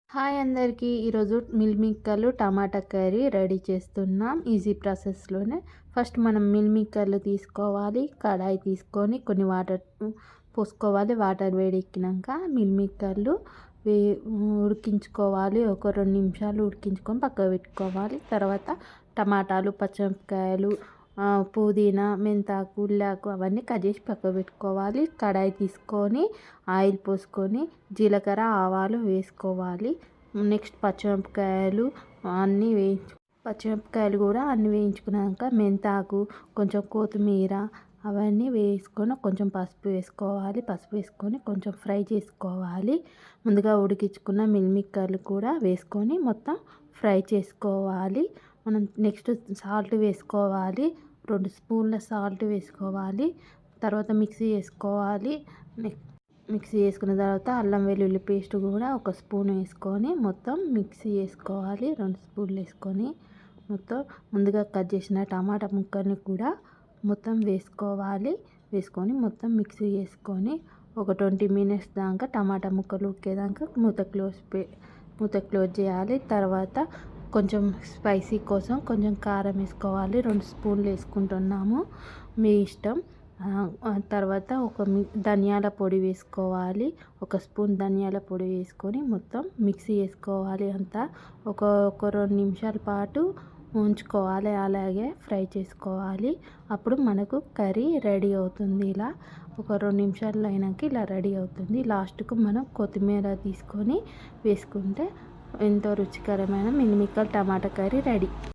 Hi అందరికీ! ఈరోజు mill మేకర్లు టమాటా curry ready చేస్తున్నాం ఈజీ ప్రాసెస్లోనే. ఫస్ట్ మనం మిల్ మేకర్లు తీసుకోవాలి. కడాయి తీసుకొని కొన్ని వాటర్ పోసుకోవాలి. వాటర్ వేడెక్కినాక మిల్ మేకర్లు ఉడికించుకోవాలి. ఒక 2 నిమిషాలు ఉడికించుకొని పక్కకు పెట్టుకోవాలి. తర్వాత టమాటాలు, పచ్చిమిరపకాయలు, పుదీనా, మెంతాకు, ఉల్లాకు అవన్నీ కట్ చేసి పక్కకు పెట్టుకోవాలి. కడాయి తీసుకొని ఆయిల్ పోసుకొని జీలకర్ర, ఆవాలు వేసుకోవాలి. నెక్స్ట్ పచ్చిమిరపకాయలు కూడా అన్నీ వేయించుకున్నాక మెంతాకు, కొంచెం కొత్తిమీర అవన్నీ వేసుకొని కొంచెం పసుపు వేసుకోవాలి. పసుపు వేసుకొని కొంచెం ఫ్రై చేసుకోవాలి. ముందుగా ఉడికించుకున్న మిల్ మేకర్లు కూడా వేసుకొని మొత్తం ఫ్రై చేసుకోవాలి. మనం నెక్స్ట్ సాల్ట్ వేసుకోవాలి. 2 స్పూన్ల సాల్ట్ వేసుకోవాలి. తర్వాత మిక్సీ వేసుకోవాలి. మిక్సీ వేసుకున్న తర్వాత అల్లం వెల్లుల్లి పేస్ట్ కూడా 1 స్పూన్ వేసుకొని మొత్తం మిక్సీ వేసుకోవాలి. 2 స్పూన్లు వేసుకొని మొత్తం ముందుగా కట్ చేసిన టమాటా ముక్కల్ని కూడా మొత్తం వేసుకొని మొత్తం మిక్సీ వేసుకొని ఒక 20 మినిట్స్ దాకా టమాటా ముక్కలు ఉడికేదాకా మూత క్లోజ్ చేయాలి. తర్వాత కొంచెం స్పైసీ కోసం కొంచెం కారం వేసుకోవాలి. 2 స్పూన్లు వేసుకుంటున్నాము, మీ ఇష్టం. తర్వాత ధనియాల పొడి వేసుకోవాలి. 1 స్పూన్ ధనియాల పొడి వేసుకొని మొత్తం మిక్సీ వేసుకోవాలి. అంతా ఒక 2 నిమిషాల పాటు ఉంచుకోవాలి. అలాగే ఫ్రై చేసుకోవాలి. అప్పుడు మనకు కర్రీ రెడీ అవుతుంది. ఇలా ఒక 2 నిమిషాలు అయినాక ఇలా రెడీ అవుతుంది. లాస్ట్కు మనం కొత్తిమీర తీసుకొని వేసుకుంటే ఎంతో రుచికరమైన మిల్ మేకర్ టమాటా కర్రీ రెడీ.